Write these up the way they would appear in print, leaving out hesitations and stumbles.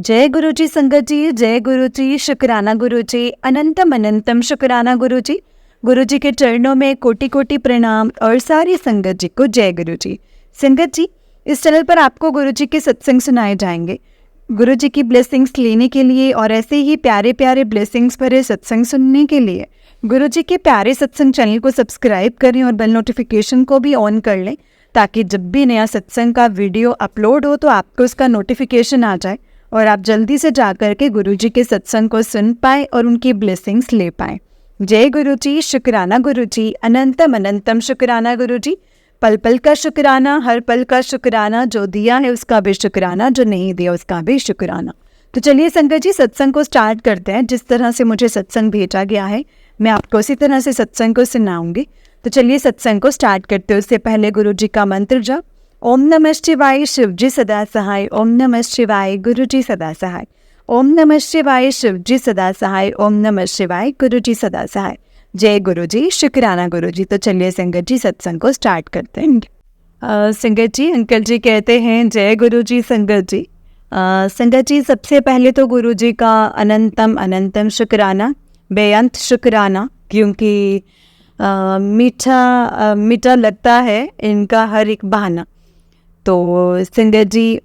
जय गुरु जी संगत जी, जय गुरु जी, शुक्राना गुरु जी, अनंतम अनंतम शुक्राना गुरु जी। गुरु जी के चरणों में कोटि कोटि प्रणाम और सारी संगत जी को जय गुरु जी। संगत जी, इस चैनल पर आपको गुरु जी के सत्संग सुनाए जाएंगे। गुरु जी की ब्लेसिंग्स लेने के लिए और ऐसे ही प्यारे प्यारे ब्लेसिंग्स भरे सत्संग सुनने के लिए गुरु जी के प्यारे सत्संग चैनल को सब्सक्राइब करें और बेल नोटिफिकेशन को भी ऑन कर लें, ताकि जब भी नया सत्संग का वीडियो अपलोड हो तो आपको उसका नोटिफिकेशन आ जाए और आप जल्दी से जाकर के गुरु जी के सत्संग को सुन पाए और उनकी ब्लेसिंग्स ले पाए। जय गुरु जी, शुक्राना गुरु जी, अनंतम अनंतम शुक्राना गुरु जी। पल पल का शुक्राना, हर पल का शुक्राना, जो दिया है उसका भी शुक्राना, जो नहीं दिया उसका भी शुक्राना। तो चलिए संगत जी, सत्संग को स्टार्ट करते हैं। जिस तरह से मुझे सत्संग भेजा गया है मैं आपको उसी तरह से सत्संग को सुनाऊंगी। तो चलिए सत्संग को स्टार्ट करते हैं। उससे पहले गुरु जी का मंत्र जप। ओम नमः शिवाय, शिव जी सदा सहाय। ओम नमः शिवाय, गुरु जी सदा सहाय। ओम नमः शिवाय, शिव जी सदा सहाय। ओम नमः शिवाय, गुरु जी सदा सहाय। जय गुरु जी, शुक्राना गुरु जी। तो चलिए संगत जी, सत्संग को स्टार्ट करते हैं। संगत जी, अंकल जी कहते हैं जय गुरु जी संगत जी। संगत जी, सबसे पहले तो गुरु जी का अनंतम अनंतम शुक्राना, बेअंत शुक्राना, क्योंकि मीठा मीठा लगता है इनका हर एक बहाना। तो संगत जी,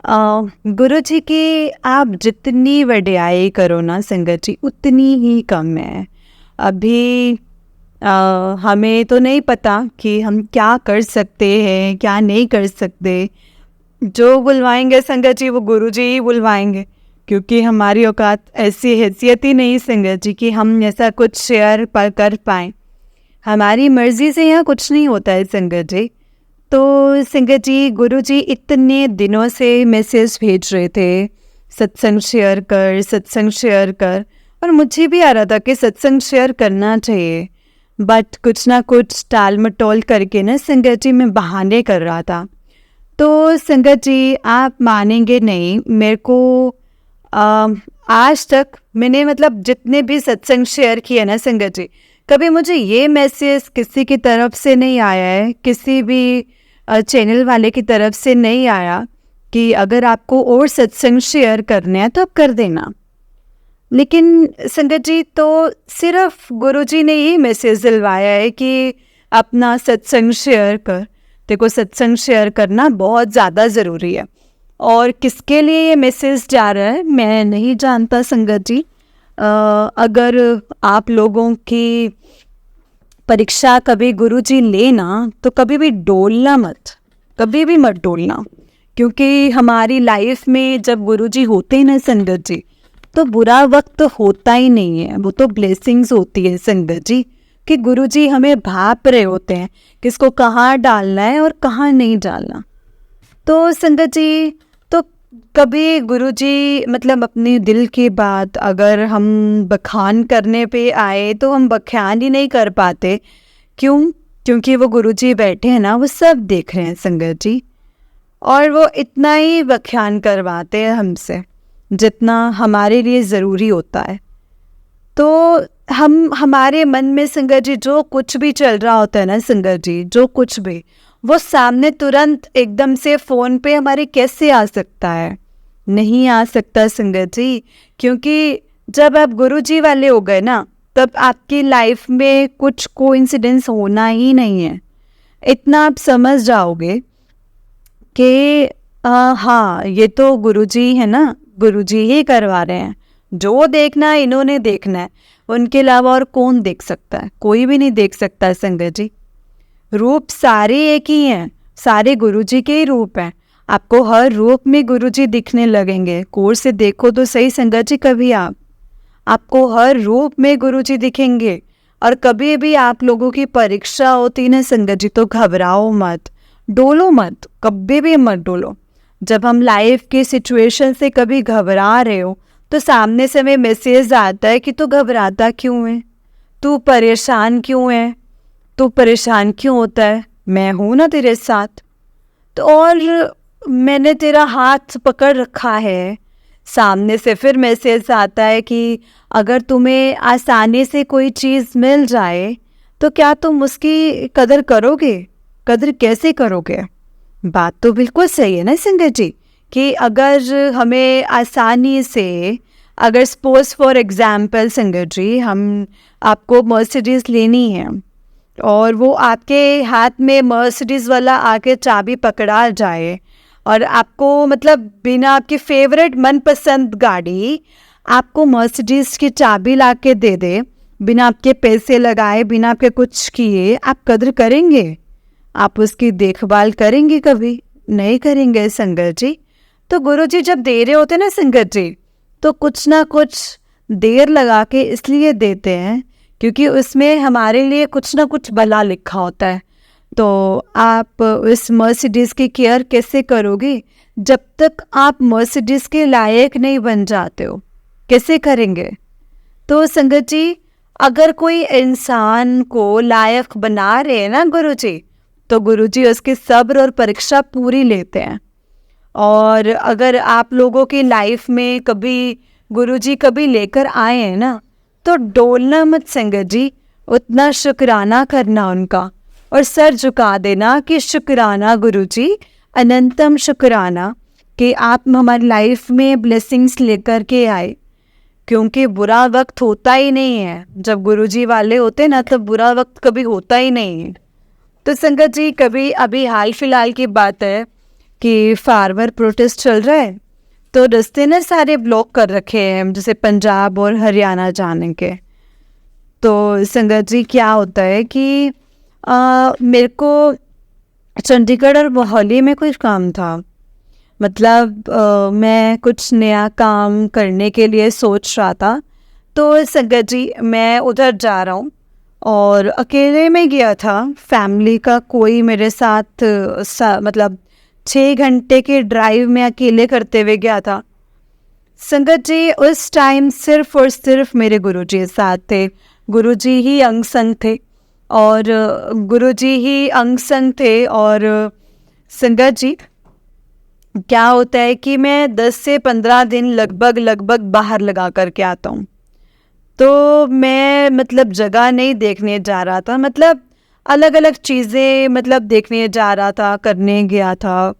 गुरु जी की आप जितनी वड्याई करो ना संगत जी, उतनी ही कम है। अभी हमें तो नहीं पता कि हम क्या कर सकते हैं, क्या नहीं कर सकते। जो बुलवाएंगे संगत जी वो गुरु जी ही बुलवाएंगे, क्योंकि हमारी औकात ऐसी हैसियत ही नहीं संगत जी कि हम ऐसा कुछ शेयर कर पाएँ। हमारी मर्जी से यहाँ कुछ नहीं होता है संगत जी। तो संगत जी, गुरु जी इतने दिनों से मैसेज भेज रहे थे, सत्संग शेयर कर, सत्संग शेयर कर, और मुझे भी आ रहा था कि सत्संग शेयर करना चाहिए, बट कुछ ना कुछ टाल मटोल करके ना संगत जी मैं बहाने कर रहा था। तो संगत जी, आप मानेंगे नहीं, मेरे को आज तक मैंने मतलब जितने भी सत्संग शेयर किए ना संगत जी, कभी मुझे ये मैसेज किसी की तरफ से नहीं आया है, किसी भी चैनल वाले की तरफ से नहीं आया कि अगर आपको और सत्संग शेयर करने हैं तो आप कर देना। लेकिन संगत जी, तो सिर्फ गुरुजी ने ही मैसेज दिलवाया है कि अपना सत्संग शेयर कर। देखो, सत्संग शेयर करना बहुत ज़्यादा ज़रूरी है, और किसके लिए ये मैसेज जा रहा है मैं नहीं जानता संगत जी। अगर आप लोगों की परीक्षा कभी गुरुजी लेना तो कभी भी डोलना मत, कभी भी मत डोलना, क्योंकि हमारी लाइफ में जब गुरुजी होते हैं ना संगत जी, तो बुरा वक्त होता ही नहीं है, वो तो ब्लेसिंग्स होती है संगत जी, कि गुरुजी हमें भाप रहे होते हैं किसको कहाँ डालना है और कहाँ नहीं डालना। तो संगत जी, तो कभी गुरुजी मतलब अपने दिल की बात अगर हम बखान करने पे आए तो हम बखान ही नहीं कर पाते। क्यों? क्योंकि वो गुरुजी बैठे हैं ना, वो सब देख रहे हैं संगत जी, और वो इतना ही बखान करवाते हैं हमसे जितना हमारे लिए ज़रूरी होता है। तो हम हमारे मन में संगत जी जो कुछ भी चल रहा होता है ना संगत जी, जो कुछ भी, वो सामने तुरंत एकदम से फ़ोन पे हमारे कैसे आ सकता है? नहीं आ सकता संगत जी, क्योंकि जब आप गुरुजी वाले हो गए ना, तब आपकी लाइफ में कुछ कोइंसिडेंस होना ही नहीं है। इतना आप समझ जाओगे कि हाँ, ये तो गुरुजी है ना, गुरुजी ही करवा रहे हैं, जो देखना है इन्होंने देखना है, उनके अलावा और कौन देख सकता है? कोई भी नहीं देख सकता संगत जी। रूप सारे एक ही हैं, सारे गुरुजी के ही रूप हैं। आपको हर रूप में गुरुजी दिखने लगेंगे। कोर्स से देखो तो सही संगत जी, कभी आपको हर रूप में गुरुजी दिखेंगे। और कभी भी आप लोगों की परीक्षा होती ना संगत जी, तो घबराओ मत, डोलो मत, कभी भी मत डोलो। जब हम लाइफ के सिचुएशन से कभी घबरा रहे हो तो सामने से हमें मैसेज आता है कि तू घबराता क्यों है, तू परेशान क्यों है, तू परेशान क्यों होता है, मैं हूँ ना तेरे साथ। तो और मैंने तेरा हाथ पकड़ रखा है। सामने से फिर मैसेज आता है कि अगर तुम्हें आसानी से कोई चीज़ मिल जाए तो क्या तुम उसकी कदर करोगे? कदर कैसे करोगे? बात तो बिल्कुल सही है ना संगत जी, कि अगर हमें आसानी से, अगर सपोज फॉर एग्जांपल संगत जी, हम आपको मर्सिडीज़ लेनी है और वो आपके हाथ में मर्सिडीज़ वाला आके चाबी पकड़ा जाए और आपको मतलब बिना आपकी फेवरेट मनपसंद गाड़ी आपको मर्सिडीज़ की चाबी ला के दे दे, बिना आपके पैसे लगाए, बिना आपके कुछ किए, आप कद्र करेंगे? आप उसकी देखभाल करेंगे? कभी नहीं करेंगे संगत जी। तो गुरुजी जब दे रहे होते ना संगत जी, तो कुछ ना कुछ देर लगा के इसलिए देते हैं क्योंकि उसमें हमारे लिए कुछ ना कुछ भला लिखा होता है। तो आप उस मर्सिडीज़ की केयर कैसे करोगे जब तक आप मर्सिडीज़ के लायक नहीं बन जाते हो? कैसे करेंगे? तो संगत जी, अगर कोई इंसान को लायक बना रहे हैं ना गुरुजी, तो गुरुजी उसकी सब्र और परीक्षा पूरी लेते हैं। और अगर आप लोगों की लाइफ में कभी गुरुजी कभी लेकर आए हैं ना, तो डोलना मत संगत जी, उतना शुक्राना करना उनका और सर झुका देना कि शुक्राना गुरुजी, अनंतम शुक्राना कि आप हमारी लाइफ में ब्लेसिंग्स लेकर के आए। क्योंकि बुरा वक्त होता ही नहीं है, जब गुरुजी वाले होते ना तब बुरा वक्त कभी होता ही नहीं है। तो संगत जी, कभी अभी हाल फिलहाल की बात है कि फार्मर प्रोटेस्ट चल रहा है, तो रास्ते ना सारे ब्लॉक कर रखे हैं, जैसे पंजाब और हरियाणा जाने के। तो संगत जी क्या होता है कि मेरे को चंडीगढ़ और मोहाली में कुछ काम था, मतलब मैं कुछ नया काम करने के लिए सोच रहा था। तो संगत जी मैं उधर जा रहा हूँ और अकेले में गया था, फैमिली का कोई मेरे साथ मतलब 6 घंटे की ड्राइव में अकेले करते हुए गया था। संगत जी उस टाइम सिर्फ और सिर्फ मेरे गुरुजी साथ थे, गुरुजी ही अंग संग थे और गुरुजी ही अंग संग थे। और संगत जी क्या होता है कि मैं 10 से 15 दिन लगभग बाहर लगा करके आता हूँ। तो मैं मतलब जगह नहीं देखने जा रहा था, मतलब अलग अलग चीज़ें मतलब देखने जा रहा था, करने गया था।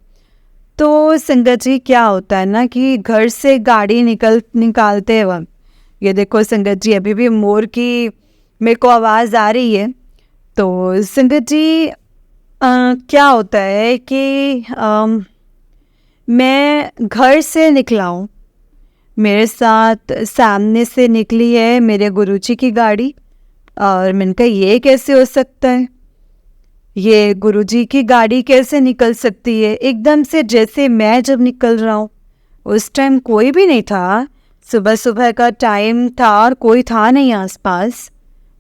तो संगत जी क्या होता है ना कि घर से गाड़ी निकालते वक्त, ये देखो संगत जी अभी भी मोर की मेरे को आवाज़ आ रही है। तो संगत जी क्या होता है कि मैं घर से निकला हूँ, मेरे साथ सामने से निकली है मेरे गुरुजी की गाड़ी और मैंने कहा ये कैसे हो सकता है, ये गुरुजी की गाड़ी कैसे निकल सकती है एकदम से, जैसे मैं जब निकल रहा हूँ उस टाइम कोई भी नहीं था, सुबह सुबह का टाइम था और कोई था नहीं आसपास,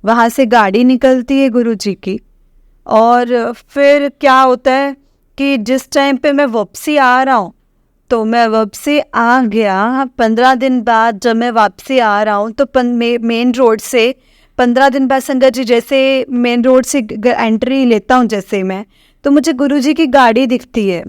वहाँ से गाड़ी निकलती है गुरुजी की। और फिर क्या होता है कि जिस टाइम पे मैं वापसी आ रहा हूँ, तो मैं वापसी आ गया 15 दिन बाद, जब मैं वापसी आ रहा हूँ तो मेन रोड से 15 दिन बाद संगत जी जैसे मेन रोड से एंट्री लेता हूँ जैसे मैं, तो मुझे गुरुजी की गाड़ी दिखती है।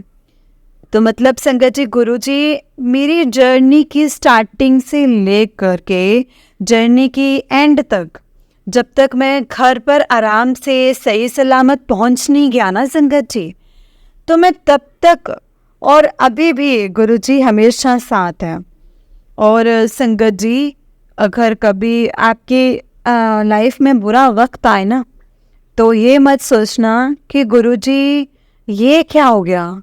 तो मतलब संगत जी गुरुजी मेरी जर्नी की स्टार्टिंग से लेकर के जर्नी की एंड तक, जब तक मैं घर पर आराम से सही सलामत पहुँच नहीं गया ना संगत जी, तो मैं तब तक और अभी भी गुरुजी हमेशा साथ हैं। और संगत जी अगर कभी आपकी लाइफ में बुरा वक्त आए ना, तो ये मत सोचना कि गुरुजी ये क्या हो गया,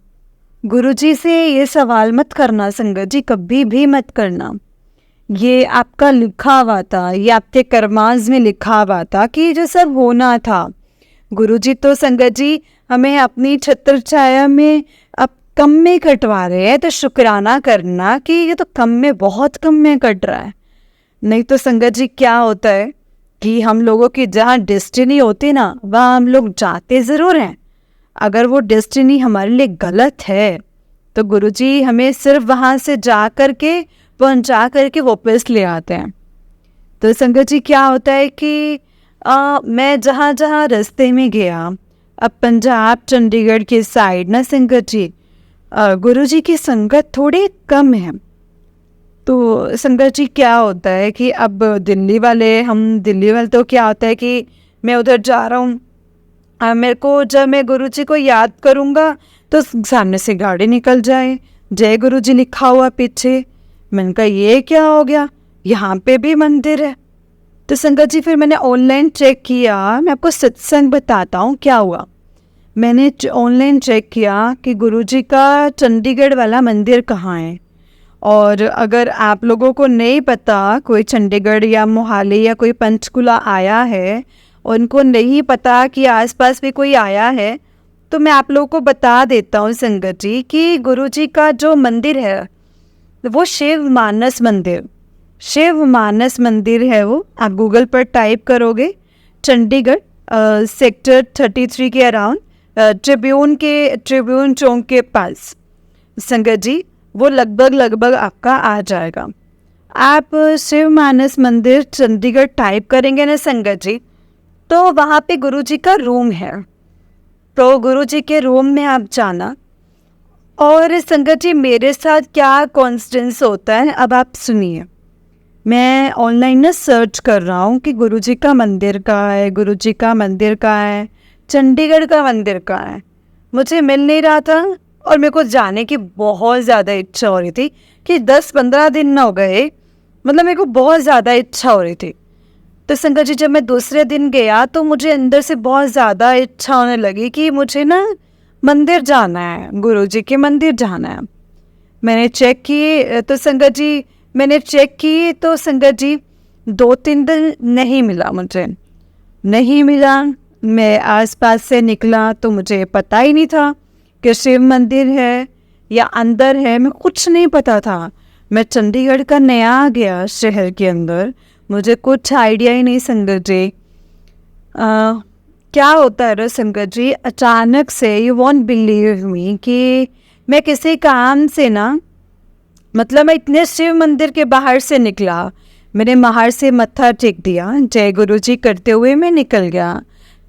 गुरुजी से ये सवाल मत करना संगत जी, कभी भी मत करना। ये आपका लिखा हुआ था, ये आपके कर्मांज में लिखा हुआ था कि जो सब होना था। गुरुजी तो संगत जी हमें अपनी छत्र छाया में अब कम में कटवा रहे हैं, तो शुक्राना करना कि ये तो कम में, बहुत कम में कट रहा है। नहीं तो संगत जी क्या होता है कि हम लोगों की जहाँ डेस्टिनी होती ना, वहाँ हम लोग जाते ज़रूर हैं, अगर वो डेस्टिनी हमारे लिए गलत है तो गुरुजी हमें सिर्फ वहाँ से जा कर के पहुँचा करके वापस ले आते हैं। तो संगत जी क्या होता है कि मैं जहाँ जहाँ रास्ते में गया, अब पंजाब चंडीगढ़ के साइड ना संगत जी गुरुजी की संगत थोड़ी कम है। तो संगत जी क्या होता है कि अब दिल्ली वाले तो क्या होता है कि मैं उधर जा रहा हूँ, मेरे को जब मैं गुरुजी को याद करूँगा तो सामने से गाड़ी निकल जाए, जय गुरु जी लिखा हुआ पीछे। मैंने कहा ये क्या हो गया, यहाँ पे भी मंदिर है। तो संगत जी फिर मैंने ऑनलाइन चेक किया, मैं आपको सत्संग बताता हूँ क्या हुआ। मैंने ऑनलाइन चेक किया कि गुरुजी का चंडीगढ़ वाला मंदिर कहाँ है। और अगर आप लोगों को नहीं पता, कोई चंडीगढ़ या मोहाली या कोई पंचकुला आया है, उनको नहीं पता कि आसपास भी कोई आया है, तो मैं आप लोगों को बता देता हूँ संगत जी कि गुरुजी का जो मंदिर है वो शिव मानस मंदिर है। वो आप गूगल पर टाइप करोगे चंडीगढ़ सेक्टर 33 के अराउंड ट्रिब्यून चौक के पास संगत जी, वो लगभग आपका आ जाएगा। आप शिव मानस मंदिर चंडीगढ़ टाइप करेंगे ना संगत जी, तो वहाँ पे गुरुजी का रूम है। तो गुरुजी के रूम में आप जाना। और संगत जी मेरे साथ क्या कॉन्सिडेंस होता है अब आप सुनिए। मैं ऑनलाइन ना सर्च कर रहा हूँ कि गुरुजी का मंदिर कहाँ है, गुरुजी का मंदिर कहाँ है, चंडीगढ़ का मंदिर कहाँ है। मुझे मिल नहीं रहा था और मेरे को जाने की बहुत ज़्यादा इच्छा हो रही थी कि 10-15 दिन ना हो गए, मतलब मेरे को बहुत ज़्यादा इच्छा हो रही थी। तो संगत जी जब मैं दूसरे दिन गया तो मुझे अंदर से बहुत ज़्यादा इच्छा होने लगी कि मुझे ना मंदिर जाना है, गुरुजी के मंदिर जाना है। मैंने चेक किए तो संगत जी, मैंने चेक की तो संगत जी 2-3 दिन नहीं मिला, मुझे नहीं मिला। मैं आसपास से निकला तो मुझे पता ही नहीं था कि शिव मंदिर है या अंदर है, मैं कुछ नहीं पता था। मैं चंडीगढ़ का नया गया शहर के अंदर, मुझे कुछ आइडिया ही नहीं संगत जी। क्या होता है रे संगत जी, अचानक से यू वॉन्ट बिलीव मी कि मैं किसी काम से ना, मतलब मैं इतने शिव मंदिर के बाहर से निकला, मैंने बाहर से मत्था टेक दिया, जय गुरु जी करते हुए मैं निकल गया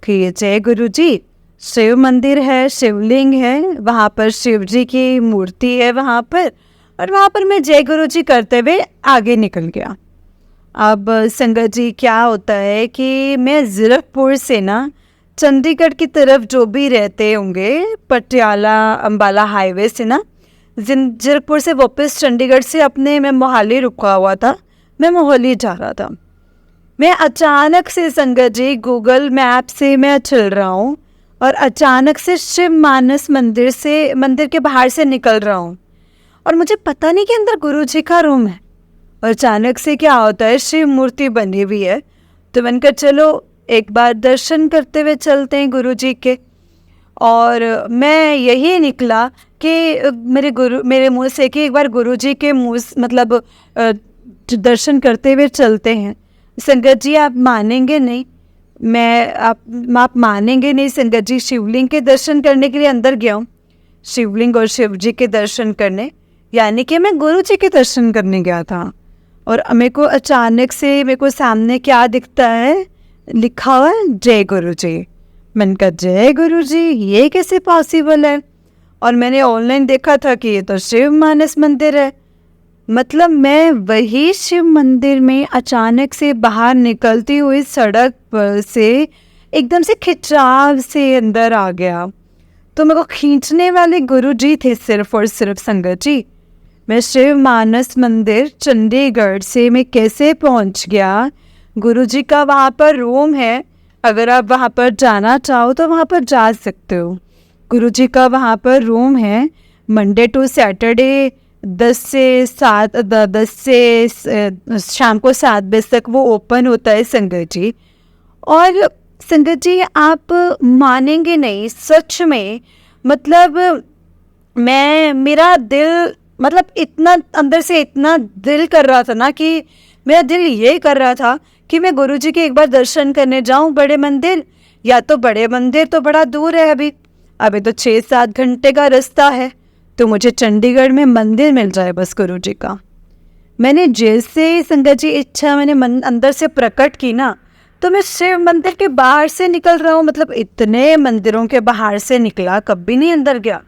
कि जय गुरु जी, शिव मंदिर है, शिवलिंग है, वहाँ पर शिव जी की मूर्ति है वहाँ पर, और वहाँ पर मैं जय गुरु जी करते हुए आगे निकल गया। अब संगत जी क्या होता है कि मैं ज़ीरकपुर से ना चंडीगढ़ की तरफ जो भी रहते होंगे, पटियाला अम्बाला हाईवे से ना ज़ीरकपुर से वापस चंडीगढ़ से अपने, मैं मोहाली रुका हुआ था, मैं मोहाली जा रहा था। मैं अचानक से संगत जी गूगल मैप से मैं चल रहा हूँ और अचानक से शिव मानस मंदिर के बाहर से निकल रहा हूँ और मुझे पता नहीं कि अंदर गुरुजी का रूम है। और अचानक से क्या होता है, शिव मूर्ति बनी हुई है। तो मैंने कहा चलो एक बार दर्शन करते हुए चलते हैं गुरुजी के। और मैं यही निकला कि मेरे मुंह से कि एक बार गुरुजी के मुंह मतलब दर्शन करते हुए चलते हैं। संगत जी आप मानेंगे नहीं, आप मानेंगे नहीं संगत जी, शिवलिंग के दर्शन करने के लिए अंदर गया हूँ, शिवलिंग और शिव जी के दर्शन करने, यानी कि मैं गुरु जी के दर्शन करने गया था। और मेरे को अचानक से मेरे को सामने क्या दिखता है, लिखा हुआ है जय गुरु जी। मैंने कहा जय गुरु जी, ये कैसे पॉसिबल है। और मैंने ऑनलाइन देखा था कि ये तो शिव मानस मंदिर है। मतलब मैं वही शिव मंदिर में अचानक से बाहर निकलती हुई सड़क पर से एकदम से खिंचाव से अंदर आ गया। तो मेरे को खींचने वाले गुरु जी थे सिर्फ और सिर्फ संगत जी। मैं शिव मानस मंदिर चंडीगढ़ से मैं कैसे पहुंच गया, गुरु जी का वहाँ पर रूम है, अगर आप वहाँ पर जाना चाहो तो वहाँ पर जा सकते हो। गुरु जी का वहाँ पर रूम है, मंडे टू सैटरडे 10 से शाम को 7 बजे तक वो ओपन होता है संगत जी। और संगत जी आप मानेंगे नहीं, सच में मतलब मेरा दिल, मतलब इतना अंदर से इतना दिल कर रहा था ना कि मेरा दिल ये कर रहा था कि मैं गुरुजी के एक बार दर्शन करने जाऊं बड़े मंदिर। या तो बड़े मंदिर तो बड़ा दूर है, अभी तो 6-7 घंटे का रास्ता है, तो मुझे चंडीगढ़ में मंदिर मिल जाए बस गुरुजी का। मैंने जैसे संगत जी इच्छा मैंने अंदर से प्रकट की ना, तो मैं शिव मंदिर के बाहर से निकल रहा हूँ, मतलब इतने मंदिरों के बाहर से निकला, कभी नहीं अंदर गया।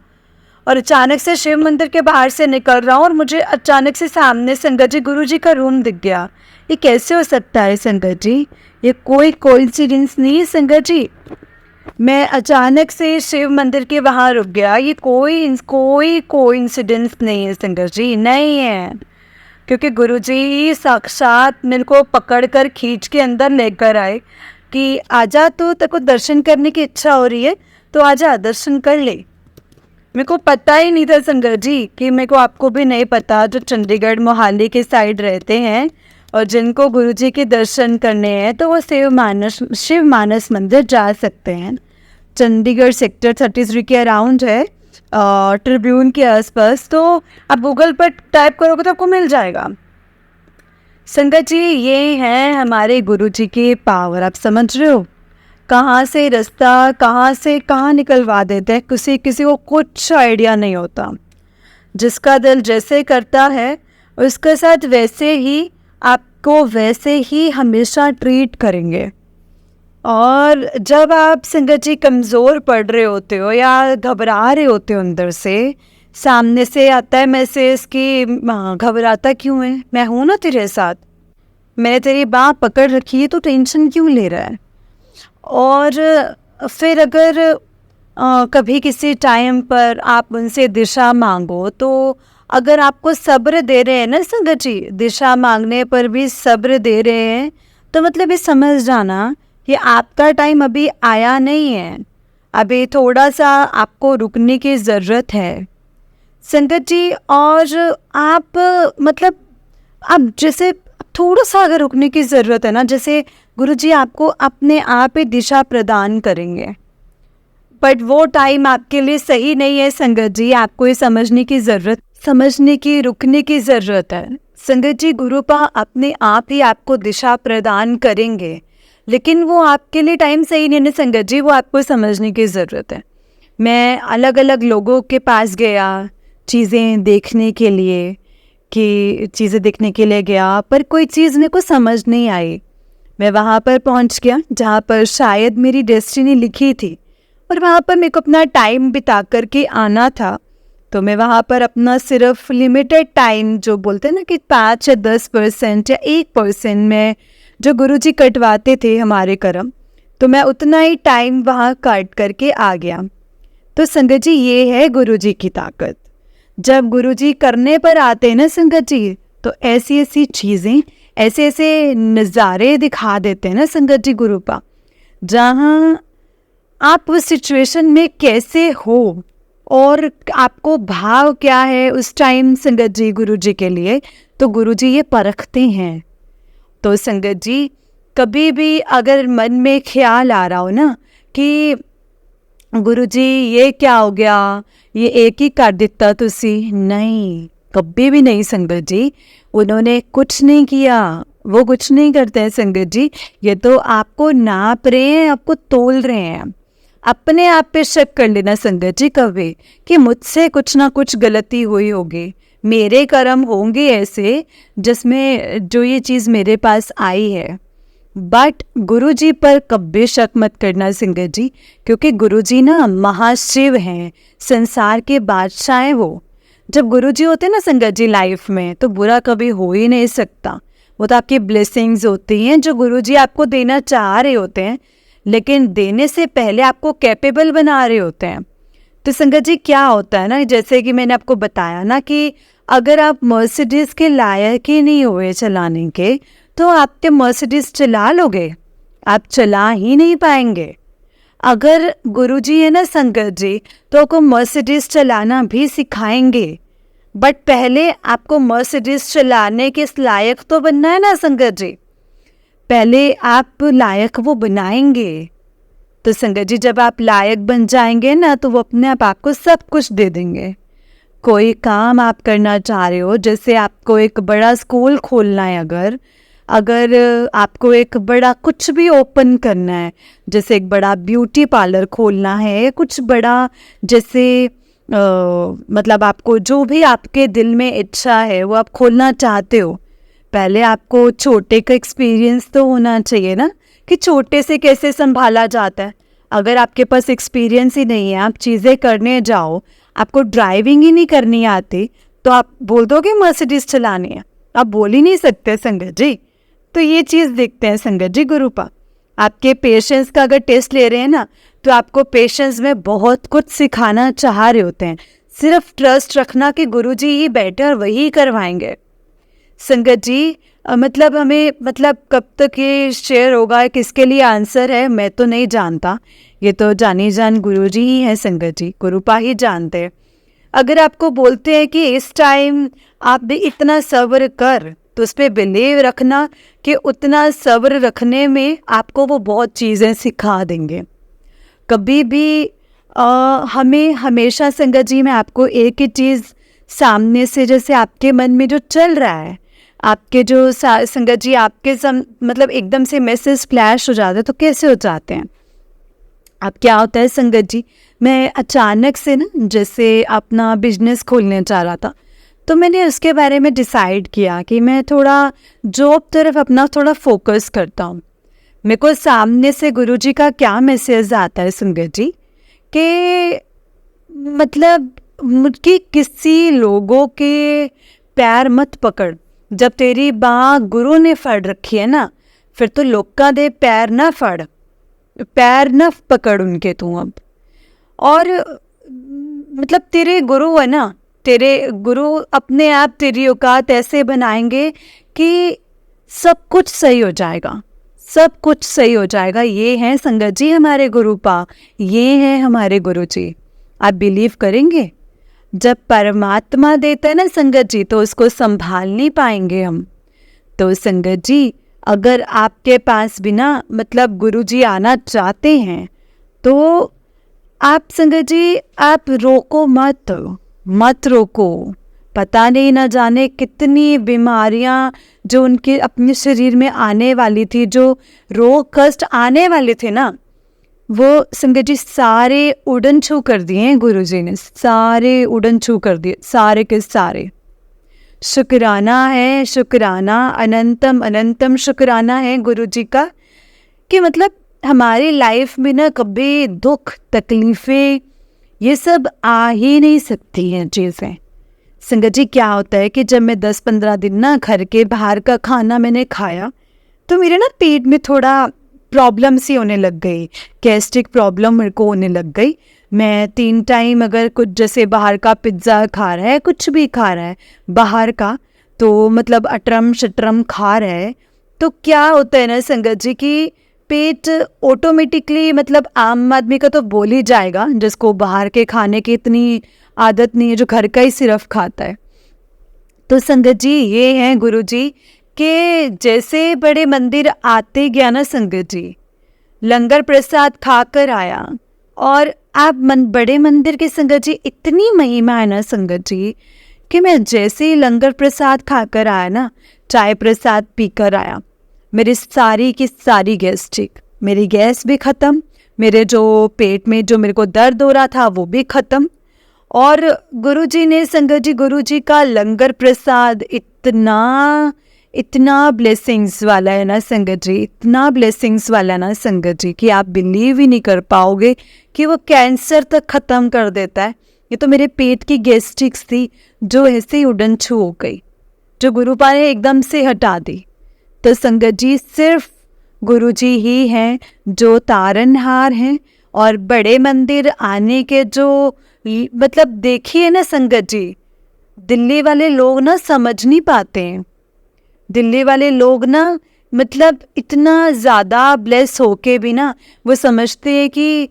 और अचानक से शिव मंदिर के बाहर से निकल रहा हूँ और मुझे अचानक से सामने संगत जी गुरु जी का रूम दिख गया। ये कैसे हो सकता है संगत जी, ये कोई कोइंसिडेंस नहीं है संगत जी। मैं अचानक से शिव मंदिर के वहाँ रुक गया। ये कोई कोइंसिडेंस नहीं है संगत जी, नहीं है, क्योंकि गुरुजी ही साक्षात मेरे को पकड़ कर खींच के अंदर लेकर आए कि आजा, तो तेरे को दर्शन करने की इच्छा हो रही है तो आजा दर्शन कर ले। मेरे को पता ही नहीं था संगत जी कि मेरे को, आपको भी नहीं पता, जो चंडीगढ़ मोहाली के साइड रहते हैं और जिनको गुरुजी के दर्शन करने हैं तो वो शिव मानस मंदिर जा सकते हैं। चंडीगढ़ सेक्टर 33 के अराउंड है, ट्रिब्यून के आसपास। तो आप गूगल पर टाइप करोगे तो आपको मिल जाएगा। संगत जी, ये हैं हमारे गुरुजी के पावर, आप समझ रहे हो? कहाँ से रास्ता कहाँ से कहाँ निकलवा देते हैं, किसी को कुछ आइडिया नहीं होता। जिसका दिल जैसे करता है उसके साथ वैसे ही, आपको वैसे ही हमेशा ट्रीट करेंगे। और जब आप संगत जी कमज़ोर पड़ रहे होते हो या घबरा रहे होते हो अंदर से, सामने से आता है मैसेज कि घबराता क्यों है, मैं हूँ ना तेरे साथ, मैंने तेरी बाँह पकड़ रखी है, तो टेंशन क्यों ले रहा है। और फिर अगर कभी किसी टाइम पर आप उनसे दिशा मांगो, तो अगर आपको सब्र दे रहे हैं ना संगत जी, दिशा मांगने पर भी सब्र दे रहे हैं, तो मतलब ये समझ जाना कि आपका टाइम अभी आया नहीं है, अभी थोड़ा सा आपको रुकने की ज़रूरत है संगत जी। और आप मतलब आप जैसे थोड़ा सा अगर रुकने की ज़रूरत है ना, जैसे गुरुजी आपको अपने आप ही दिशा प्रदान करेंगे, बट वो टाइम आपके लिए सही नहीं है संगत जी। आपको ये समझने की रुकने की ज़रूरत है संगत जी। गुरुपा अपने आप ही आपको दिशा प्रदान करेंगे, लेकिन वो आपके लिए टाइम सही नहीं है संगत जी, वो आपको समझने की ज़रूरत है। मैं अलग अलग लोगों के पास गया चीज़ें देखने के लिए गया, पर कोई चीज़ मेरे को समझ नहीं आई। मैं वहाँ पर पहुँच गया जहाँ पर शायद मेरी डेस्टिनी लिखी थी, और वहाँ पर मेरे को अपना टाइम बिता करके आना था। तो मैं वहाँ पर अपना सिर्फ लिमिटेड टाइम, जो बोलते हैं ना कि 5 या 10% या 1% में जो गुरुजी कटवाते थे हमारे कर्म, तो मैं उतना ही टाइम वहाँ काट करके आ गया। तो संगत जी, ये है गुरुजी की ताकत। जब गुरुजी करने पर आते हैं ना संगत जी, तो ऐसी ऐसी चीज़ें, ऐसे ऐसे नज़ारे दिखा देते हैं ना संगत जी गुरुपा, जहाँ आप उस सिचुएशन में कैसे हो और आपको भाव क्या है उस टाइम संगत जी गुरुजी के लिए, तो गुरुजी ये परखते हैं। तो संगत जी, कभी भी अगर मन में ख्याल आ रहा हो ना कि गुरुजी ये क्या हो गया, ये एक ही कर दिता तुसी, नहीं, कभी भी नहीं संगत जी। उन्होंने कुछ नहीं किया, वो कुछ नहीं करते हैं संगत जी। ये तो आपको नाप रहे हैं, आपको तोल रहे हैं। अपने आप पे शक कर लेना संगत जी कभी कि मुझसे कुछ ना कुछ गलती हुई होगी, मेरे कर्म होंगे ऐसे जिसमें जो ये चीज़ मेरे पास आई है। बट गुरुजी पर कभी शक मत करना संगत जी, क्योंकि गुरुजी ना महाशिव हैं, संसार के बादशाह हैं वो। जब गुरुजी होते हैं ना संगत जी लाइफ में, तो बुरा कभी हो ही नहीं सकता। वो तो आपकी ब्लेसिंग्स होती हैं जो गुरुजी आपको देना चाह रहे होते हैं, लेकिन देने से पहले आपको कैपेबल बना रहे होते हैं। तो संगत जी क्या होता है ना, जैसे कि मैंने आपको बताया ना कि अगर आप मर्सिडीज़ के लायक ही नहीं हुए चलाने के, तो आप तो मर्सिडीज़ चला लोगे, आप चला ही नहीं पाएंगे। अगर गुरुजी है ना संगत जी, तो आपको मर्सिडीज़ चलाना भी सिखाएंगे, बट पहले आपको मर्सिडीज़ चलाने के लायक तो बनना है ना संगत जी, पहले आप लायक वो बनाएंगे। तो संगत जी, जब आप लायक बन जाएंगे ना, तो वो अपने आप आपको सब कुछ दे देंगे। कोई काम आप करना चाह रहे हो, जैसे आपको एक बड़ा स्कूल खोलना है, अगर आपको एक बड़ा कुछ भी ओपन करना है, जैसे एक बड़ा ब्यूटी पार्लर खोलना है, कुछ बड़ा, जैसे मतलब आपको जो भी आपके दिल में इच्छा है वो आप खोलना चाहते हो, पहले आपको छोटे का एक्सपीरियंस तो होना चाहिए ना, कि छोटे से कैसे संभाला जाता है। अगर आपके पास एक्सपीरियंस ही नहीं है, आप चीज़ें करने जाओ, आपको ड्राइविंग ही नहीं करनी आती, तो आप बोल दोगे मर्सिडीज़ चलानी है, आप बोल ही नहीं सकते संगत जी। तो ये चीज़ देखते हैं संगत जी गुरुपा। आपके पेशेंस का अगर टेस्ट ले रहे हैं ना, तो आपको पेशेंस में बहुत कुछ सिखाना चाह रहे होते हैं। सिर्फ ट्रस्ट रखना कि गुरुजी ही बैठे और वही करवाएंगे। संगत जी, मतलब हमें, मतलब कब तक ये शेयर होगा, किसके लिए आंसर है, मैं तो नहीं जानता। ये तो जानी जान गुरुजी ही है संगत जी, गुरुपा ही जानते हैं। अगर आपको बोलते हैं कि इस टाइम आप भी इतना सब्र कर, तो उस पर बिलीव रखना कि उतना सब्र रखने में आपको वो बहुत चीज़ें सिखा देंगे। कभी भी हमें हमेशा संगत जी, मैं आपको एक ही चीज़ सामने से, जैसे आपके मन में जो चल रहा है, आपके जो संगत जी आपके मतलब एकदम से मैसेज फ्लैश हो जाते हैं, तो कैसे हो जाते हैं आप? क्या होता है संगत जी, मैं अचानक से ना, जैसे अपना बिजनेस खोलने जा रहा था, तो मैंने उसके बारे में डिसाइड किया कि मैं थोड़ा जॉब तरफ अपना थोड़ा फोकस करता हूँ। मेरे को सामने से गुरुजी का क्या मैसेज आता है संगत जी, कि मतलब मुझे किसी लोगों के पैर मत पकड़। जब तेरी बाँ गुरु ने फड़ रखी है ना, फिर तो लोका दे पैर ना फड़, पैर न पकड़ उनके तू अब। और मतलब तेरे गुरु है ना, तेरे गुरु अपने आप तेरी औकात ऐसे बनाएंगे कि सब कुछ सही हो जाएगा, सब कुछ सही हो जाएगा। ये हैं संगत जी हमारे गुरुपा, ये हैं हमारे गुरु जी। आप बिलीव करेंगे, जब परमात्मा देता है ना संगत जी, तो उसको संभाल नहीं पाएंगे हम। तो संगत जी, अगर आपके पास भी ना, मतलब गुरुजी आना चाहते हैं, तो आप संगत जी, आप रोको मत, मत रोको। पता नहीं ना जाने कितनी बीमारियां जो उनके अपने शरीर में आने वाली थी, जो रोग कष्ट आने वाले थे ना, वो संगत जी सारे उड़न छू कर दिए हैं गुरुजी ने, सारे उड़न छू कर दिए, सारे के सारे। शुक्राना है, शुक्राना, अनंतम अनंतम शुक्राना है गुरुजी का, कि मतलब हमारी लाइफ में ना कभी दुख तकलीफ़ें ये सब आ ही नहीं सकती हैं चीज़ें। संगत जी, क्या होता है कि जब मैं 10-15 दिन ना घर के बाहर का खाना मैंने खाया, तो मेरे ना पेट में थोड़ा प्रॉब्लम सी होने लग गई, गैस्ट्रिक प्रॉब्लम मेरे को होने लग गई। मैं 3 टाइम अगर कुछ जैसे बाहर का पिज्ज़ा खा रहा है, कुछ भी खा रहा है बाहर का, तो मतलब अटरम शटरम खा रहा है, तो क्या होता है ना संगत जी कि पेट ऑटोमेटिकली, मतलब आम आदमी का तो बोल ही जाएगा, जिसको बाहर के खाने की इतनी आदत नहीं है, जो घर का ही सिर्फ खाता है। तो संगत जी, ये हैं गुरु जी के जैसे बड़े मंदिर आते गया ना संगत जी, लंगर प्रसाद खाकर आया, और आप बड़े मंदिर के संगत जी इतनी महिमा है ना संगत जी, कि मैं जैसे ही लंगर प्रसाद खाकर आया ना, चाय प्रसाद पीकर आया, मेरी सारी की सारी गैस ठीक, मेरी गैस भी ख़त्म, मेरे जो पेट में जो मेरे को दर्द हो रहा था वो भी ख़त्म। और गुरुजी ने संगत जी, गुरुजी का लंगर प्रसाद इतना इतना ब्लेसिंग्स वाला है ना संगत जी, इतना ब्लेसिंग्स वाला है ना संगत जी, कि आप बिलीव ही नहीं कर पाओगे कि वो कैंसर तक ख़त्म कर देता है। ये तो मेरे पेट की गैस्ट्रिक्स थी, जो ऐसे ही उड़न छू हो गई, जो गुरुपा ने एकदम से हटा दी। तो संगत जी, सिर्फ गुरुजी ही हैं जो तारनहार हैं, और बड़े मंदिर आने के जो मतलब देखिए ना संगत जी, दिल्ली वाले लोग ना समझ नहीं पाते हैं। दिल्ली वाले लोग ना, मतलब इतना ज़्यादा ब्लेस होके भी ना, वो समझते हैं कि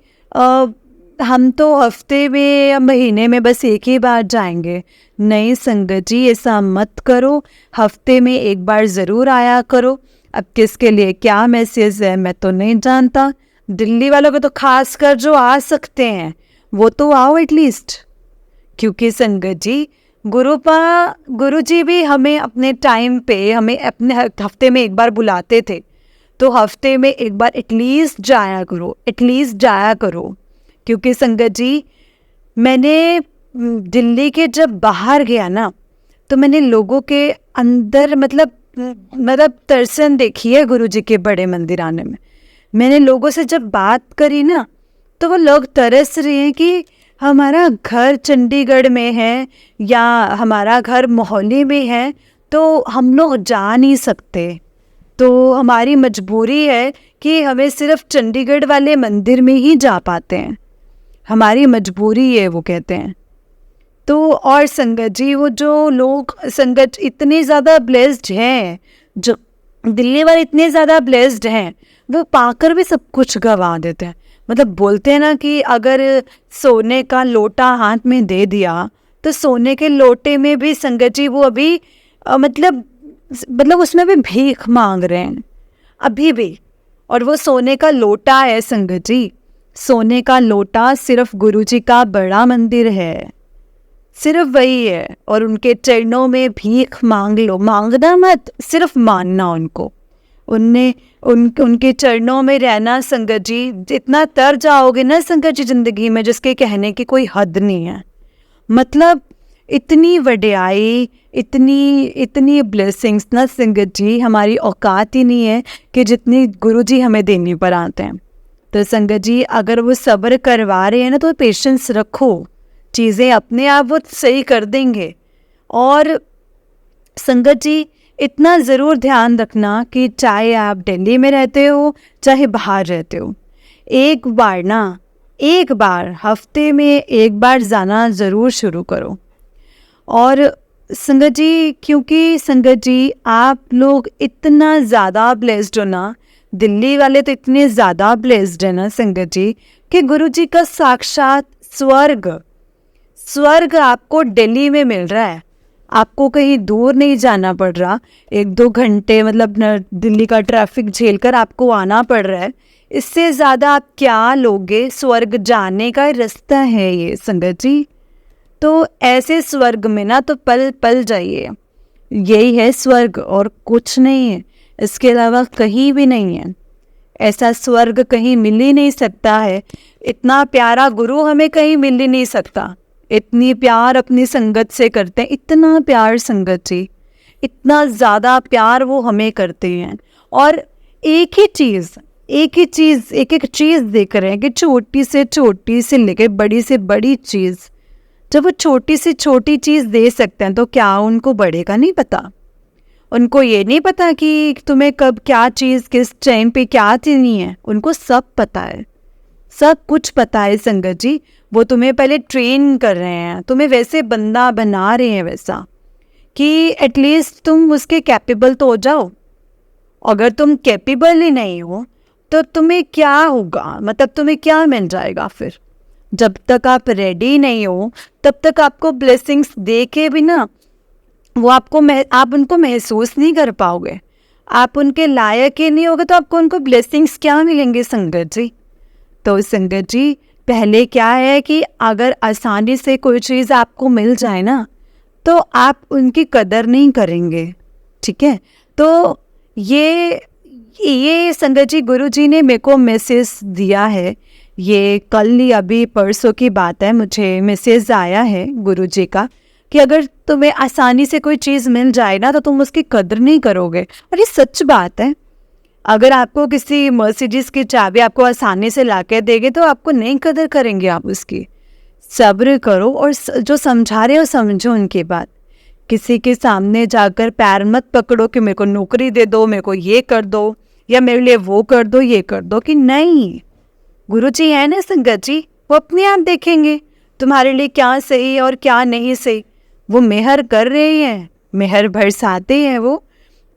हम तो हफ्ते में या महीने में बस एक ही बार जाएंगे। नहीं संगत जी, ऐसा मत करो, हफ्ते में एक बार ज़रूर आया करो। अब किसके लिए क्या मैसेज है मैं तो नहीं जानता, दिल्ली वालों को तो खास कर जो आ सकते हैं वो तो आओ एटलीस्ट, क्योंकि संगत जी गुरुजी भी हमें अपने टाइम पे, हमें अपने हफ्ते में एक बार बुलाते थे, तो हफ्ते में एक बार एटलीस्ट जाया करो, एटलीस्ट जाया करो। क्योंकि संगत जी, मैंने दिल्ली के जब बाहर गया ना, तो मैंने लोगों के अंदर मतलब तरसन देखी है गुरुजी के बड़े मंदिर आने में। मैंने लोगों से जब बात करी ना, तो वो लोग तरस रहे हैं कि हमारा घर चंडीगढ़ में है या हमारा घर मोहाली में है, तो हम लोग जा नहीं सकते। तो हमारी मजबूरी है कि हमें सिर्फ चंडीगढ़ वाले मंदिर में ही जा पाते हैं, हमारी मजबूरी है वो कहते हैं। तो और संगत जी, वो जो लोग संगत इतने ज़्यादा ब्लेस्ड हैं, जो दिल्ली वाले इतने ज़्यादा ब्लेस्ड हैं, वो पाकर भी सब कुछ गंवा देते हैं। मतलब बोलते हैं ना कि अगर सोने का लोटा हाथ में दे दिया तो सोने के लोटे में भी संगत जी वो अभी मतलब उसमें भी भीख मांग रहे हैं अभी भी। और वो सोने का लोटा है संगत जी, सोने का लोटा सिर्फ गुरुजी का बड़ा मंदिर है, सिर्फ वही है। और उनके चरणों में भीख मांग लो, मांगना मत, सिर्फ मानना उनको, उनके चरणों में रहना संगत जी। जितना तर जाओगे ना संगत जी जिंदगी में, जिसके कहने की कोई हद नहीं है। मतलब इतनी वड्याई, इतनी ब्लेसिंग्स ना संगत जी, हमारी औकात ही नहीं है कि जितनी गुरुजी हमें देने पर आते हैं। तो संगत जी अगर वो सब्र करवा रहे हैं ना, तो पेशेंस रखो, चीज़ें अपने आप वो सही कर देंगे। और संगत जी इतना ज़रूर ध्यान रखना कि चाहे आप दिल्ली में रहते हो चाहे बाहर रहते हो, एक बार हफ्ते में एक बार जाना ज़रूर शुरू करो। और संगत जी, क्योंकि संगत जी आप लोग इतना ज़्यादा ब्लेस्ड हो ना, दिल्ली वाले तो इतने ज़्यादा ब्लेस्ड है ना संगत जी, कि गुरुजी का साक्षात स्वर्ग आपको दिल्ली में मिल रहा है। आपको कहीं दूर नहीं जाना पड़ रहा, 1-2 घंटे मतलब दिल्ली का ट्रैफिक झेलकर आपको आना पड़ रहा है। इससे ज़्यादा आप क्या लोगे? स्वर्ग जाने का रास्ता है ये संगत जी। तो ऐसे स्वर्ग में ना तो पल पल जाइए, यही है स्वर्ग और कुछ नहीं है, इसके अलावा कहीं भी नहीं है। ऐसा स्वर्ग कहीं मिल ही नहीं सकता है, इतना प्यारा गुरु हमें कहीं मिल ही नहीं सकता। इतनी प्यार अपनी संगत से करते हैं, इतना प्यार संगत जी, इतना ज़्यादा प्यार वो हमें करते हैं। और एक एक चीज़ देख रहे हैं कि छोटी से छोटी से लेकर बड़ी से बड़ी चीज़, जब वो छोटी से छोटी चीज़ दे सकते हैं तो क्या उनको बड़े का नहीं पता? उनको ये नहीं पता कि तुम्हें कब क्या चीज़ किस टाइम पे क्या देनी है? उनको सब पता है, सब कुछ पता है संगत जी। वो तुम्हें पहले ट्रेन कर रहे हैं, तुम्हें वैसे बंदा बना रहे हैं वैसा कि एटलीस्ट तुम उसके कैपेबल तो हो जाओ। अगर तुम कैपेबल ही नहीं हो तो तुम्हें क्या होगा? मतलब तुम्हें क्या मिल जाएगा फिर? जब तक आप रेडी नहीं हो तब तक आपको ब्लेसिंग्स दे के भी ना वो आप उनको महसूस नहीं कर पाओगे। आप उनके लायक ही नहीं होगे तो आपको उनको ब्लेसिंग्स क्या मिलेंगे संगत जी? तो संगत जी पहले क्या है कि अगर आसानी से कोई चीज़ आपको मिल जाए ना तो आप उनकी कदर नहीं करेंगे, ठीक है? तो ये संगत जी गुरुजी ने मेरे को मैसेज दिया है, ये कल ही अभी परसों की बात है, मुझे मैसेज आया है गुरुजी का कि अगर तुम्हें आसानी से कोई चीज़ मिल जाए ना तो तुम उसकी कदर नहीं करोगे। और ये सच बात है। अगर आपको किसी मर्सिडीज़ की चाबी आपको आसानी से ला के देंगे तो आपको नहीं कदर करेंगे आप उसकी। सब्र करो और जो समझा रहे हो समझो उनकी बात। किसी के सामने जाकर पैर मत पकड़ो कि मेरे को नौकरी दे दो, मेरे को ये कर दो या मेरे लिए वो कर दो, ये कर दो, कि नहीं। गुरुजी है ना संगत जी, वो अपने आप देखेंगे तुम्हारे लिए क्या सही और क्या नहीं सही। वो मेहर कर रहे हैं, मेहर बरसाते हैं वो,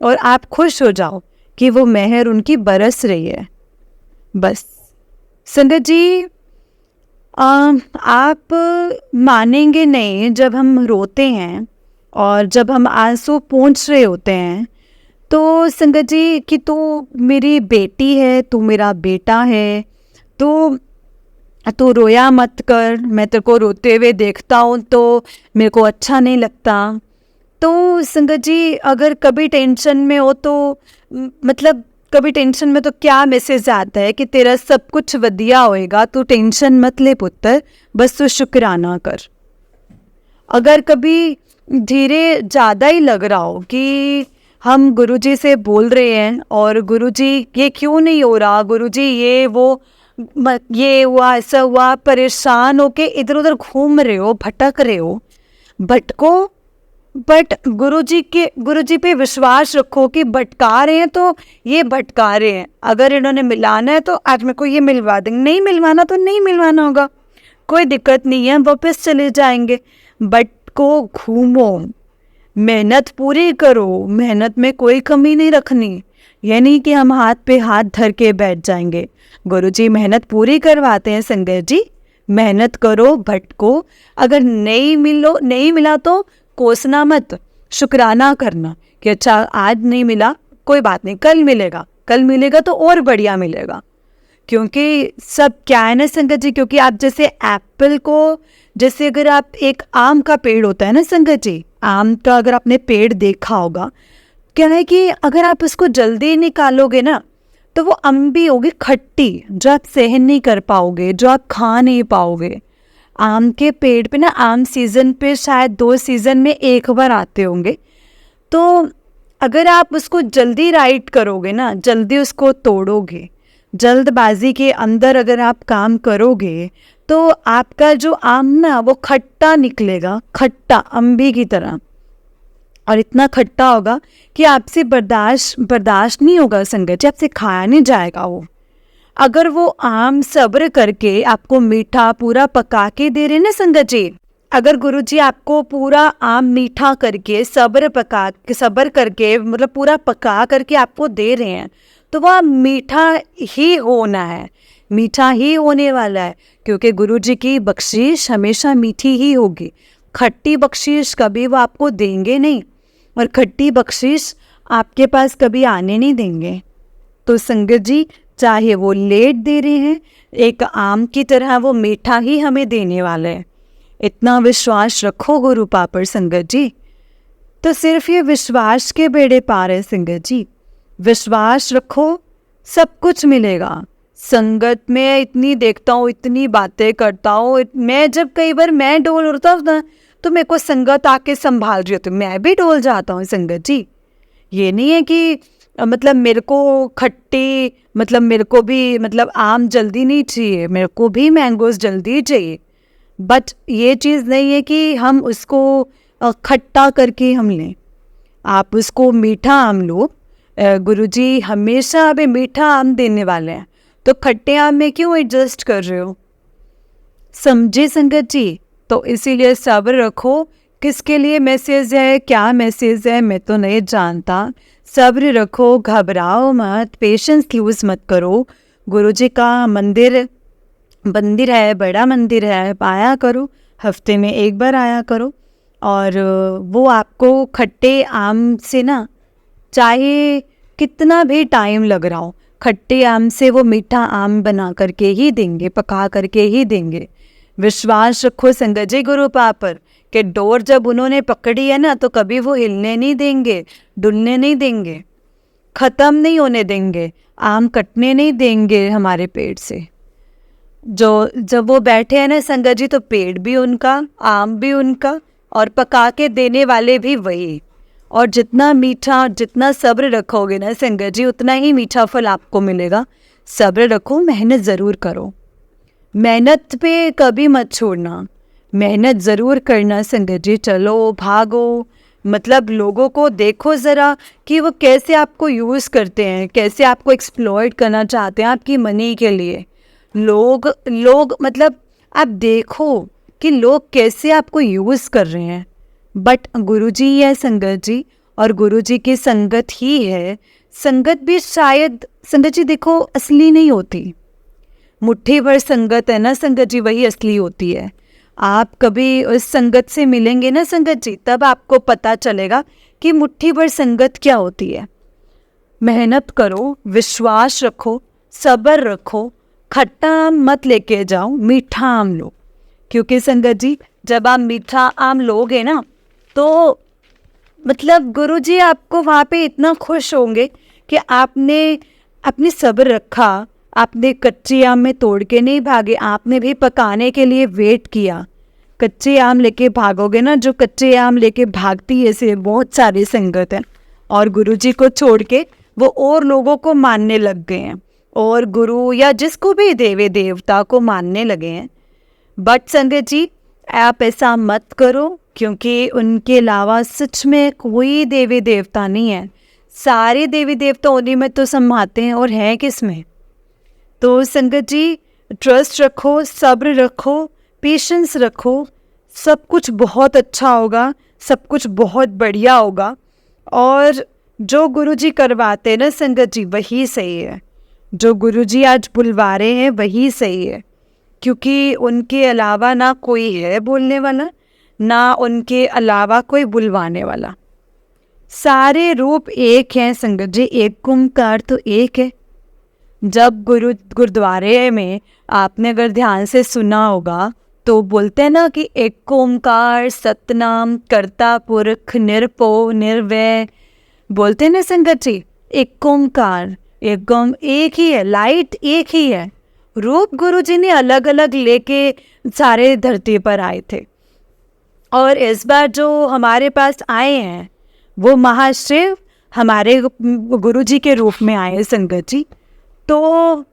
और आप खुश हो जाओ कि वो मेहर उनकी बरस रही है। बस संगत जी आप मानेंगे नहीं, जब हम रोते हैं और जब हम आंसू पोंछ रहे होते हैं तो संगत जी कि तू मेरी बेटी है, तू मेरा बेटा है, तो रोया मत कर, मैं तेरे को रोते हुए देखता हूँ तो मेरे को अच्छा नहीं लगता। तो संगत जी अगर कभी टेंशन में हो तो मतलब कभी टेंशन में तो क्या मैसेज आता है कि तेरा सब कुछ वधिया होएगा, तू टेंशन मत ले पुत्र, बस तू शुक्राना कर। अगर कभी धीरे ज़्यादा ही लग रहा हो कि हम गुरुजी से बोल रहे हैं और गुरुजी ये क्यों नहीं हो रहा, गुरुजी ये हुआ ऐसा हुआ, परेशान होके इधर उधर घूम रहे हो, भटक रहे हो, भटको बट गुरुजी पे विश्वास रखो कि भटका रहे हैं तो ये भटका रहे हैं, अगर इन्होंने मिलाना है तो आज मेरे को ये मिलवा देंगे, नहीं मिलवाना तो नहीं मिलवाना होगा, कोई दिक्कत नहीं है, वापस चले जाएंगे। बट को घूमो, मेहनत पूरी करो, मेहनत में कोई कमी नहीं रखनी। ये नहीं कि हम हाथ पे हाथ धर के बैठ जाएंगे। गुरुजी मेहनत पूरी करवाते हैं संगत जी, मेहनत करो, भटको, अगर नहीं मिला तो कोसना मत, शुक्राना करना कि अच्छा आज नहीं मिला, कोई बात नहीं, कल मिलेगा तो और बढ़िया मिलेगा। क्योंकि सब क्या है ना संगत जी, क्योंकि आप जैसे एप्पल को, जैसे अगर आप एक आम का पेड़ होता है ना संगत जी, आम का अगर आपने पेड़ देखा होगा, क्या है कि अगर आप उसको जल्दी निकालोगे ना तो वो अम्बी होगी, खट्टी, जो आप सहन नहीं कर पाओगे, जो आप खा नहीं पाओगे। आम के पेड़ पे ना, आम सीज़न पे शायद 2 सीज़न में 1 बार आते होंगे, तो अगर आप उसको जल्दी राइट करोगे ना, जल्दी उसको तोड़ोगे, जल्दबाजी के अंदर अगर आप काम करोगे तो आपका जो आम ना वो खट्टा निकलेगा, खट्टा अम्बी की तरह, और इतना खट्टा होगा कि आपसे बर्दाश्त नहीं होगा संगत जी, आपसे खाया नहीं जाएगा वो। अगर वो आम सब्र करके आपको मीठा पूरा पका के दे रहे ना संगत जी, अगर गुरुजी आपको पूरा आम मीठा करके सब्र करके मतलब पूरा पका करके आपको दे रहे हैं, तो वह मीठा ही होना है, मीठा ही होने वाला है, क्योंकि गुरुजी की बख्शीश हमेशा मीठी ही होगी। खट्टी बख्शीश कभी वो आपको देंगे नहीं, और खट्टी बख्शीश आपके पास कभी आने नहीं देंगे। तो संगत जी, चाहे वो लेट दे रहे हैं, एक आम की तरह वो मीठा ही हमें देने वाला है। इतना विश्वास रखो गुरु पापर संगत जी। तो सिर्फ ये विश्वास के बेड़े पार है संगत जी, विश्वास रखो, सब कुछ मिलेगा। संगत में इतनी देखता हूँ, इतनी बातें करता हूँ, मैं जब कई बार मैं डोल उठता हूँ ना, तो मेरे को संगत आके संभाल रही होती, मैं भी डोल जाता हूँ संगत जी। ये नहीं है कि मतलब मेरे को खट्टी, मतलब मेरे को भी मतलब आम जल्दी नहीं चाहिए, मेरे को भी मैंगोज जल्दी चाहिए, बट ये चीज़ नहीं है कि हम उसको खट्टा करके हम लें, आप उसको मीठा आम लो। गुरुजी हमेशा अभी मीठा आम देने वाले हैं, तो खट्टे आम में क्यों एडजस्ट कर रहे हो, समझे संगत जी। तो इसीलिए सब्र रखो। किसके लिए मैसेज है, क्या मैसेज है, मैं तो नहीं जानता। सब्र रखो, घबराओ मत, पेशेंस लूज मत करो। गुरुजी का मंदिर है, बड़ा मंदिर है, आया करो, हफ्ते में 1 बार आया करो, और वो आपको खट्टे आम से ना, चाहे कितना भी टाइम लग रहा हो, खट्टे आम से वो मीठा आम बना करके ही देंगे, पका करके ही देंगे। विश्वास रखो संगत जी गुरु पापर कि डोर जब उन्होंने पकड़ी है ना, तो कभी वो हिलने नहीं देंगे, डुलने नहीं देंगे, ख़त्म नहीं होने देंगे, आम कटने नहीं देंगे हमारे पेड़ से। जब वो बैठे हैं ना संगत जी, तो पेड़ भी उनका, आम भी उनका, और पका के देने वाले भी वही। और जितना मीठा, जितना सब्र रखोगे ना संगत जी, उतना ही मीठा फल आपको मिलेगा। सब्र रखो, मेहनत ज़रूर करो, मेहनत पे कभी मत छोड़ना, मेहनत ज़रूर करना संगत जी। चलो भागो, मतलब लोगों को देखो ज़रा कि वो कैसे आपको यूज़ करते हैं, कैसे आपको एक्सप्लॉइट करना चाहते हैं आपकी मनी के लिए। लोग मतलब आप देखो कि लोग कैसे आपको यूज़ कर रहे हैं, बट गुरुजी है संगत जी, और गुरुजी की संगत ही है। संगत भी शायद संगत जी देखो असली नहीं होती, मुट्ठी भर संगत है ना संगत जी, वही असली होती है। आप कभी उस संगत से मिलेंगे ना संगत जी, तब आपको पता चलेगा कि मुट्ठी भर संगत क्या होती है। मेहनत करो, विश्वास रखो, सब्र रखो, खट्टा आम मत लेके जाओ, मीठा आम लो। क्योंकि संगत जी जब आप मीठा आम लोगे ना, तो मतलब गुरुजी आपको वहाँ पे इतना खुश होंगे कि आपने अपनी सब्र रखा, आपने कच्चे आम में तोड़ के नहीं भागे, आपने भी पकाने के लिए वेट किया। कच्चे आम लेके भागोगे ना, जो कच्चे आम लेके भागती है, ऐसे बहुत सारी संगत है, और गुरुजी को छोड़ के वो और लोगों को मानने लग गए हैं, और गुरु या जिसको भी देवी देवता को मानने लगे हैं। बट संगत जी आप ऐसा मत करो, क्योंकि उनके अलावा सच में कोई देवी देवता नहीं है। सारे देवी देवता उन्हीं में तो समाते हैं, और हैं किस में। तो संगत जी, ट्रस्ट रखो, सब्र रखो, पेशेंस रखो, सब कुछ बहुत अच्छा होगा, सब कुछ बहुत बढ़िया होगा। और जो गुरुजी करवाते हैं ना संगत जी, वही सही है। जो गुरुजी आज बुलवा रहे हैं वही सही है, क्योंकि उनके अलावा ना कोई है बोलने वाला, ना उनके अलावा कोई बुलवाने वाला। सारे रूप एक हैं संगत जी, एक ओंकार तो एक है। जब गुरुद्वारे में आपने अगर ध्यान से सुना होगा तो बोलते हैं ना कि एक ओंकार सतनाम कर्ता पुरख निर्भो निर्वैर, बोलते हैं ना संगत जी। एक ओंकार, एक ही है, लाइट एक ही है। रूप गुरुजी ने अलग अलग लेके सारे धरती पर आए थे, और इस बार जो हमारे पास आए हैं वो महाशिव हमारे गुरुजी के रूप में आए संगत जी। तो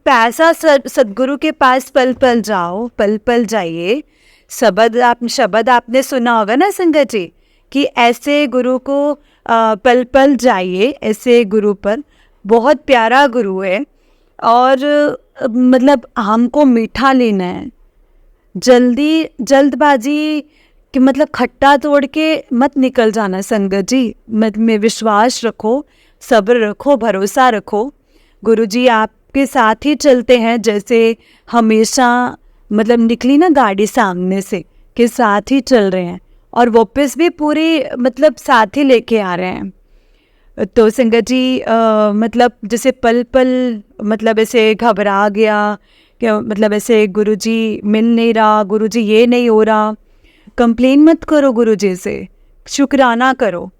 पैसा सदगुरु के पास पल पल जाओ, पल पल जाइए। शब्द आपने सुना होगा ना संगत जी, कि ऐसे गुरु को पल पल जाइए, ऐसे गुरु पर। बहुत प्यारा गुरु है, और मतलब हमको मीठा लेना है। जल्दबाजी कि मतलब खट्टा तोड़ के मत निकल जाना संगत जी। मत में विश्वास रखो, सब्र रखो, भरोसा रखो। गुरुजी आपके साथ ही चलते हैं, जैसे हमेशा मतलब निकली ना गाड़ी सामने से के साथ ही चल रहे हैं, और वापस भी पूरी मतलब साथ ही लेके आ रहे हैं। तो संगत जी मतलब जैसे पल पल मतलब ऐसे घबरा गया, क्या मतलब ऐसे गुरुजी मिल नहीं रहा, गुरुजी ये नहीं हो रहा, कंप्लेन मत करो गुरुजी से, शुक्राना करो।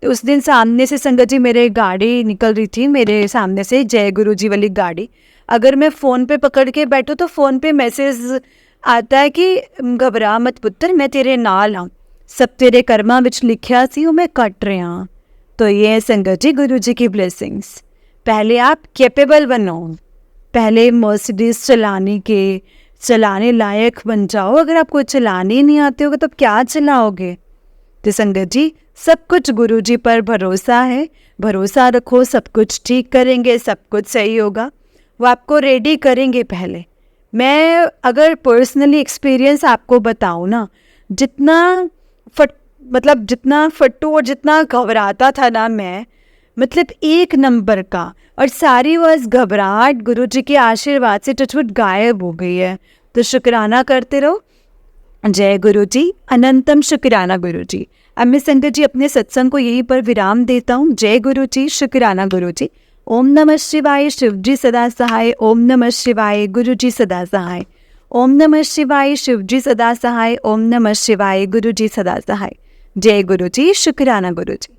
तो उस दिन सामने से संगत जी मेरे गाड़ी निकल रही थी, मेरे सामने से जय गुरुजी वाली गाड़ी। अगर मैं फ़ोन पे पकड़ के बैठूँ तो फ़ोन पे मैसेज आता है कि घबरा मत पुत्र, मैं तेरे नाल हाँ, सब तेरे कर्मा विच लिखिया सी वो मैं कट रहा। तो ये है संगत जी गुरुजी की ब्लेसिंग्स। पहले आप कैपेबल बनो, पहले मर्सिडीज चलाने लायक बन जाओ। अगर आपको चलाने ही नहीं आते होगा तो क्या चलाओगे। तो संगत जी सब कुछ गुरुजी पर भरोसा है, भरोसा रखो, सब कुछ ठीक करेंगे, सब कुछ सही होगा। वो आपको रेडी करेंगे पहले। मैं अगर पर्सनली एक्सपीरियंस आपको बताऊँ ना, जितना फट्टू और जितना घबराता था ना मैं, मतलब एक नंबर का, और सारी वह घबराहट गुरुजी के आशीर्वाद से टचवुड गायब हो गई है। तो शुक्राना करते रहो। जय गुरुजी, अनंतम शुक्राना गुरुजी। अब मैं संगत जी अपने सत्संग को यहीं पर विराम देता हूँ। जय गुरुजी, शुक्राना गुरुजी। ओम नमः शिवाय, शिवजी सदा सहाय। ओम नमः शिवाय, गुरुजी सदा सहाय। ओम नमः शिवाय, शिवजी सदा सहाय। ओम नमः शिवाय, गुरुजी सदा सहाय। जय गुरुजी, शुक्राना गुरुजी।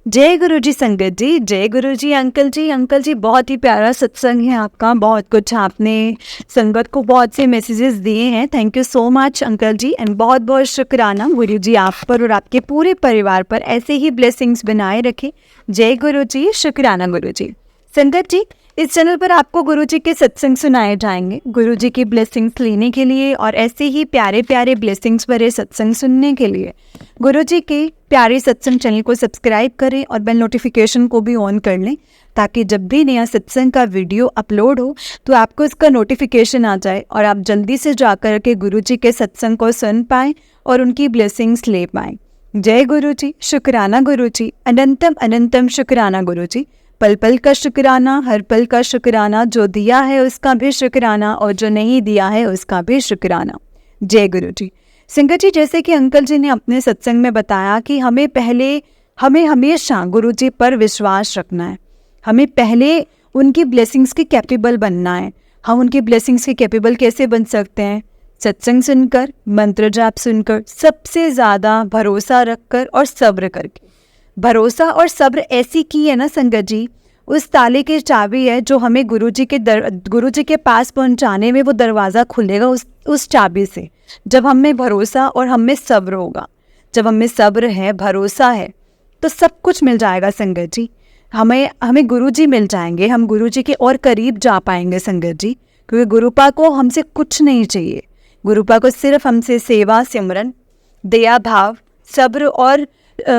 जय गुरुजी संगत जी, जय गुरुजी अंकल जी। अंकल जी बहुत ही प्यारा सत्संग है आपका, बहुत कुछ आपने संगत को बहुत से मैसेजेस दिए हैं। Thank you so much uncle ji, and बहुत बहुत शुक्राना गुरुजी आप पर और आपके पूरे परिवार पर ऐसे ही ब्लेसिंग्स बनाए रखें। जय गुरुजी, शुक्राना गुरुजी। संगत जी इस चैनल पर आपको गुरुजी के सत्संग सुनाए जाएंगे। गुरुजी की ब्लेसिंग्स लेने के लिए और ऐसे ही प्यारे प्यारे ब्लेसिंग्स भरे सत्संग सुनने के लिए गुरुजी के प्यारे सत्संग चैनल को सब्सक्राइब करें और बेल नोटिफिकेशन को भी ऑन कर लें, ताकि जब भी नया सत्संग का वीडियो अपलोड हो तो आपको इसका नोटिफिकेशन आ जाए और आप जल्दी से जाकर के गुरुजी के सत्संग को सुन पाएँ और उनकी ब्लेसिंग्स ले पाएँ। जय गुरुजी, शुक्राना गुरुजी, अनंतम अनंतम शुक्राना गुरुजी। पल पल का शुक्राना, हर पल का शुक्राना, जो दिया है उसका भी शुक्राना और जो नहीं दिया है उसका भी शुक्राना। जय गुरुजी। संगत जी जैसे कि अंकल जी ने अपने सत्संग में बताया कि हमें हमेशा गुरुजी पर विश्वास रखना है, हमें पहले उनकी ब्लेसिंग्स के कैपेबल बनना है। हम उनकी ब्लेसिंग्स के कैपेबल कैसे बन सकते हैं? सत्संग सुनकर, मंत्र जाप सुनकर, सबसे ज़्यादा भरोसा रखकर और सब्र करके। भरोसा और सब्र ऐसी की है ना संगत जी, उस ताले की चाबी है जो हमें गुरुजी के पास पहुंचाने में वो दरवाज़ा खुलेगा उस चाबी से, जब हम में भरोसा और हम में सब्र होगा। जब हम में सब्र है, भरोसा है, तो सब कुछ मिल जाएगा संगत जी। हमें गुरुजी मिल जाएंगे, हम गुरुजी के और करीब जा पाएंगे संगत जी, क्योंकि गुरुपा को हमसे कुछ नहीं चाहिए। गुरुपा को सिर्फ हमसे सेवा, सिमरन, दया भाव, सब्र और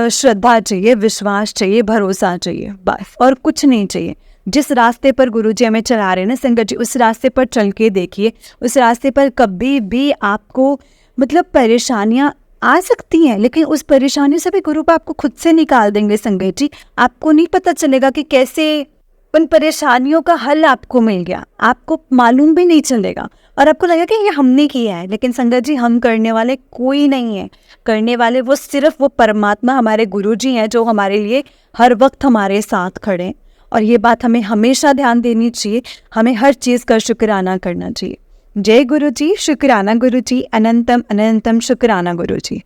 श्रद्धा चाहिए, विश्वास चाहिए, भरोसा चाहिए, बस और कुछ नहीं चाहिए। जिस रास्ते पर गुरुजी हमें चला रहे हैं ना संगत जी, उस रास्ते पर चल के देखिए। उस रास्ते पर कभी भी आपको मतलब परेशानियां आ सकती हैं, लेकिन उस परेशानियों से भी गुरु आपको खुद से निकाल देंगे संगत जी। आपको नहीं पता चलेगा कि कैसे उन परेशानियों का हल आपको मिल गया, आपको मालूम भी नहीं चलेगा और आपको लगेगा कि ये हमने किया है। लेकिन संगत जी, हम करने वाले कोई नहीं है। करने वाले वो सिर्फ वो परमात्मा हमारे गुरु जी हैं, जो हमारे लिए हर वक्त हमारे साथ खड़े हैं। और ये बात हमें हमेशा ध्यान देनी चाहिए, हमें हर चीज़ का शुक्राना करना चाहिए। जय गुरु जी, शुक्राना गुरु जी, अनंतम अनंतम शुक्राना गुरु जी।